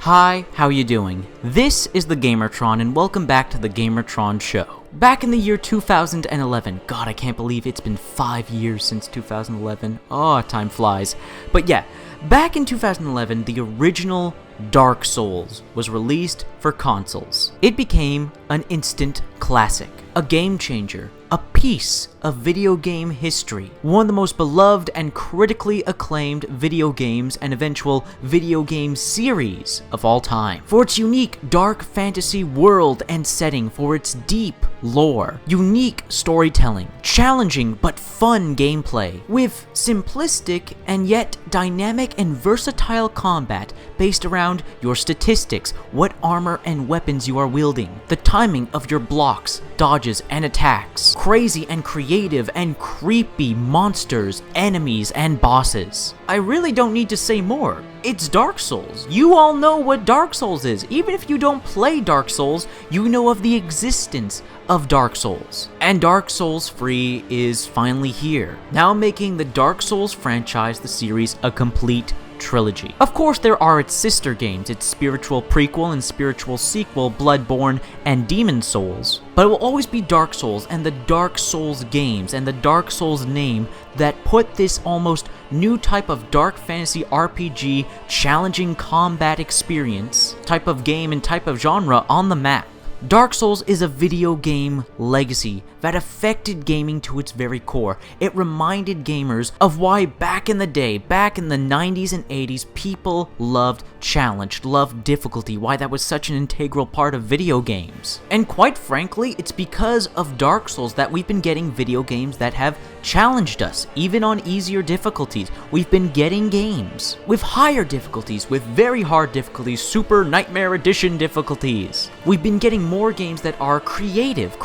Hi, how you doing? This is the Gamertron and welcome back to the Gamertron Show. Back in the year 2011, God, I can't believe it's been 5 years since 2011. Oh, time flies. But yeah, back in 2011, the original Dark Souls was released for consoles. It became an instant classic, a game changer, a piece of video game history, one of the most beloved and critically acclaimed video games and eventual video game series of all time. For its unique dark fantasy world and setting, for its deep lore, unique storytelling, challenging but fun gameplay, with simplistic and yet dynamic and versatile combat based around your statistics, what armor and weapons you are wielding, the timing of your blocks, dodges, and attacks, crazy and creative and creepy monsters, enemies, and bosses. I really don't need to say more. It's Dark Souls. You all know what Dark Souls is. Even if you don't play Dark Souls, you know of the existence of Dark Souls. And Dark Souls Free is finally here, now making the Dark Souls franchise, the series, a complete trilogy. Of course, there are its sister games, its spiritual prequel and spiritual sequel, Bloodborne and Demon Souls, but it will always be Dark Souls and the Dark Souls games and the Dark Souls name that put this almost new type of dark fantasy RPG, challenging combat experience, type of game and type of genre on the map. Dark Souls is a video game legacy that affected gaming to its very core. It reminded gamers of why back in the day, back in the 90s and 80s, people loved challenge, loved difficulty, why that was such an integral part of video games. And quite frankly, it's because of Dark Souls that we've been getting video games that have challenged us, even on easier difficulties. We've been getting games with higher difficulties, with very hard difficulties, Super Nightmare Edition difficulties. We've been getting more games that are creative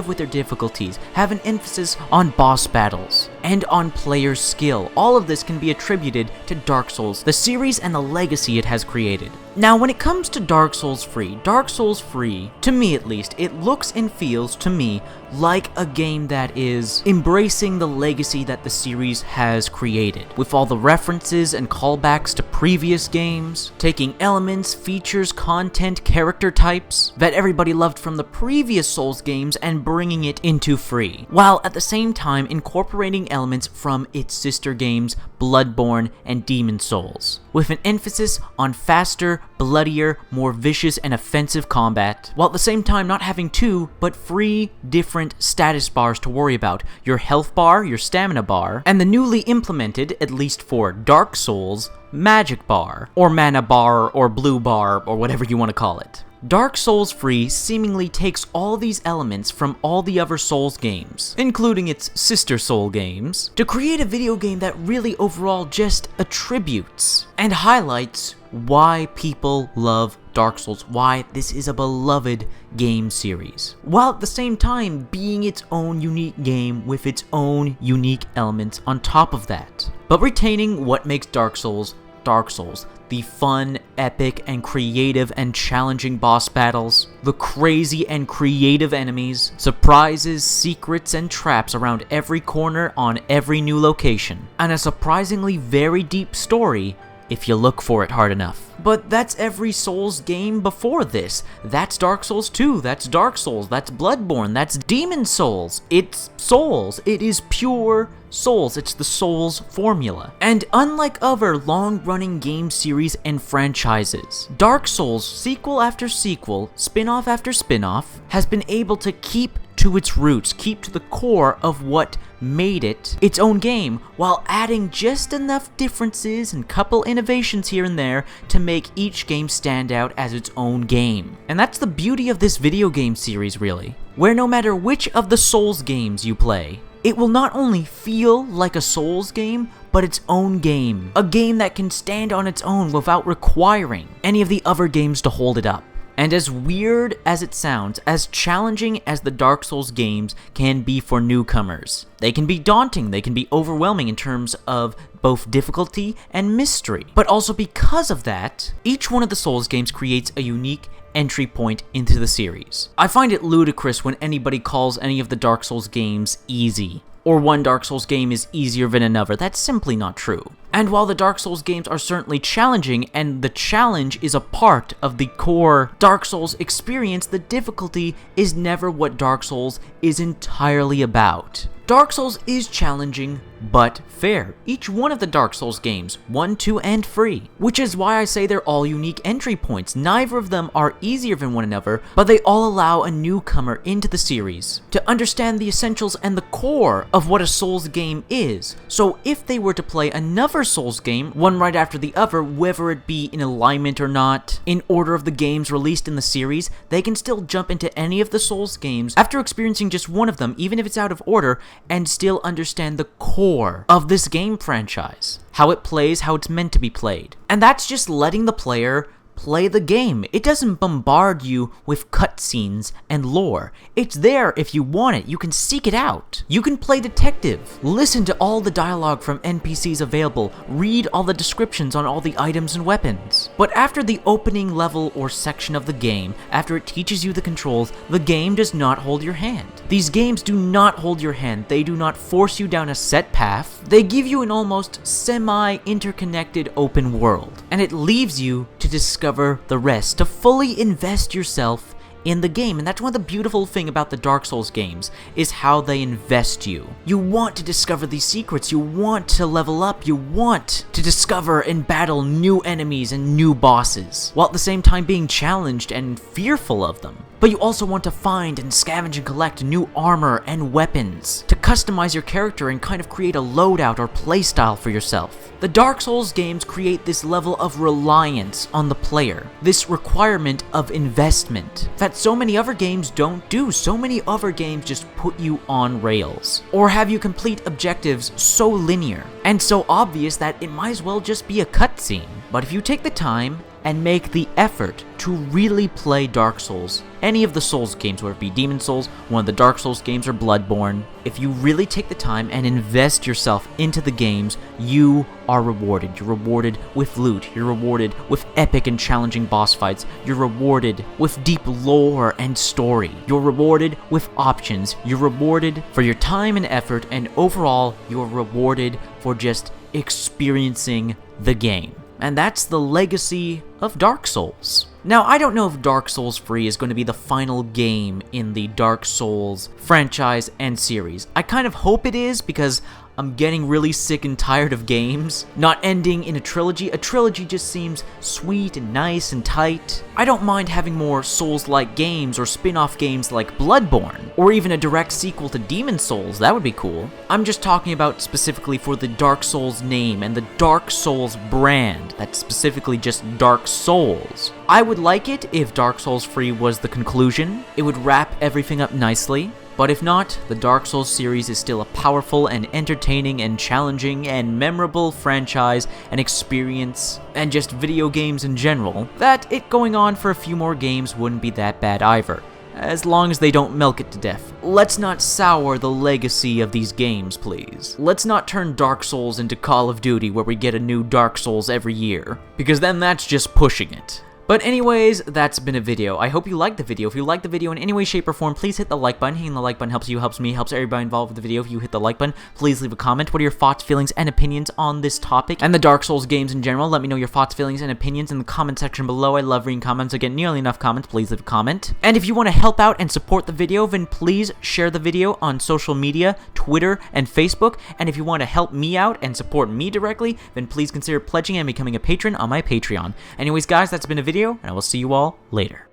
with their difficulties, have an emphasis on boss battles, and on player skill. All of this can be attributed to Dark Souls, the series and the legacy it has created. Now, when it comes to Dark Souls Free, to me at least, it looks and feels to me like a game that is embracing the legacy that the series has created, with all the references and callbacks to previous games, taking elements, features, content, character types that everybody loved from the previous Souls games and bringing it into Free, while at the same time incorporating elements from its sister games, Bloodborne and Demon Souls, with an emphasis on faster, bloodier, more vicious and offensive combat, while at the same time not having two, but three different status bars to worry about: your health bar, your stamina bar, and the newly implemented, at least for Dark Souls, magic bar, or mana bar, or blue bar, or whatever you want to call it. Dark Souls Free seemingly takes all these elements from all the other Souls games, including its sister Soul games, to create a video game that really overall just attributes and highlights why people love Dark Souls, why this is a beloved game series, while at the same time being its own unique game with its own unique elements on top of that, but retaining what makes Dark Souls Dark Souls: the fun, epic, and creative and challenging boss battles, the crazy and creative enemies, surprises, secrets, and traps around every corner on every new location, and a surprisingly very deep story if you look for it hard enough. But that's every Souls game before this. That's Dark Souls 2, that's Dark Souls, that's Bloodborne, that's Demon Souls. It's Souls. It is pure Souls. It's the Souls formula. And unlike other long-running game series and franchises, Dark Souls, sequel after sequel, spin-off after spin-off, has been able to keep to its roots, keep to the core of what made it its own game, while adding just enough differences and couple innovations here and there to make each game stand out as its own game. And that's the beauty of this video game series, really, where no matter which of the Souls games you play, it will not only feel like a Souls game, but its own game. A game that can stand on its own without requiring any of the other games to hold it up. And as weird as it sounds, as challenging as the Dark Souls games can be for newcomers, they can be daunting, they can be overwhelming in terms of both difficulty and mystery. But also because of that, each one of the Souls games creates a unique entry point into the series. I find it ludicrous when anybody calls any of the Dark Souls games easy, or one Dark Souls game is easier than another. That's simply not true. And while the Dark Souls games are certainly challenging, and the challenge is a part of the core Dark Souls experience, the difficulty is never what Dark Souls is entirely about. Dark Souls is challenging, but fair. Each one of the Dark Souls games, 1, 2, and free. Which is why I say they're all unique entry points. Neither of them are easier than one another, but they all allow a newcomer into the series to understand the essentials and the core of what a Souls game is. So if they were to play another Souls game, one right after the other, whether it be in alignment or not, in order of the games released in the series, they can still jump into any of the Souls games after experiencing just one of them, even if it's out of order, and still understand the core of this game franchise. How it plays, how it's meant to be played. And that's just letting the player play the game. It doesn't bombard you with cutscenes and lore. It's there if you want it. You can seek it out. You can play detective, listen to all the dialogue from NPCs available, read all the descriptions on all the items and weapons. But after the opening level or section of the game, after it teaches you the controls, the game does not hold your hand. These games do not hold your hand. They do not force you down a set path. They give you an almost semi-interconnected open world, and it leaves you to discover the rest, to fully invest yourself in the game. And that's one of the beautiful thing about the Dark Souls games, is how they invest you. You want to discover these secrets, you want to level up, you want to discover and battle new enemies and new bosses, while at the same time being challenged and fearful of them. But you also want to find and scavenge and collect new armor and weapons to customize your character and kind of create a loadout or playstyle for yourself. The Dark Souls games create this level of reliance on the player, this requirement of investment that so many other games don't do. So many other games just put you on rails, or have you complete objectives so linear and so obvious that it might as well just be a cutscene. But if you take the time and make the effort to really play Dark Souls, any of the Souls games, whether it be Demon Souls, one of the Dark Souls games, or Bloodborne, if you really take the time and invest yourself into the games, you are rewarded. You're rewarded with loot, you're rewarded with epic and challenging boss fights, you're rewarded with deep lore and story, you're rewarded with options, you're rewarded for your time and effort, and overall, you're rewarded for just experiencing the game. And that's the legacy of Dark Souls. Now, I don't know if Dark Souls 3 is going to be the final game in the Dark Souls franchise and series. I kind of hope it is, because I'm getting really sick and tired of games not ending in a trilogy. A trilogy just seems sweet and nice and tight. I don't mind having more Souls-like games or spin-off games like Bloodborne, or even a direct sequel to Demon Souls. That would be cool. I'm just talking about specifically for the Dark Souls name and the Dark Souls brand. That's specifically just Dark Souls. I would like it if Dark Souls 3 was the conclusion. It would wrap everything up nicely. But if not, the Dark Souls series is still a powerful and entertaining and challenging and memorable franchise and experience, and just video games in general, that it going on for a few more games wouldn't be that bad either, as long as they don't milk it to death. Let's not sour the legacy of these games, please. Let's not turn Dark Souls into Call of Duty, where we get a new Dark Souls every year, because then that's just pushing it. But anyways, that's been a video. I hope you liked the video. If you liked the video in any way, shape, or form, please hit the like button. Hitting the like button helps you, helps me, helps everybody involved with the video. If you hit the like button, please leave a comment. What are your thoughts, feelings, and opinions on this topic and the Dark Souls games in general? Let me know your thoughts, feelings, and opinions in the comment section below. I love reading comments. I get nearly enough comments. Please leave a comment. And if you want to help out and support the video, then please share the video on social media, Twitter, and Facebook. And if you want to help me out and support me directly, then please consider pledging and becoming a patron on my Patreon. Anyways, guys, that's been a video, and I will see you all later.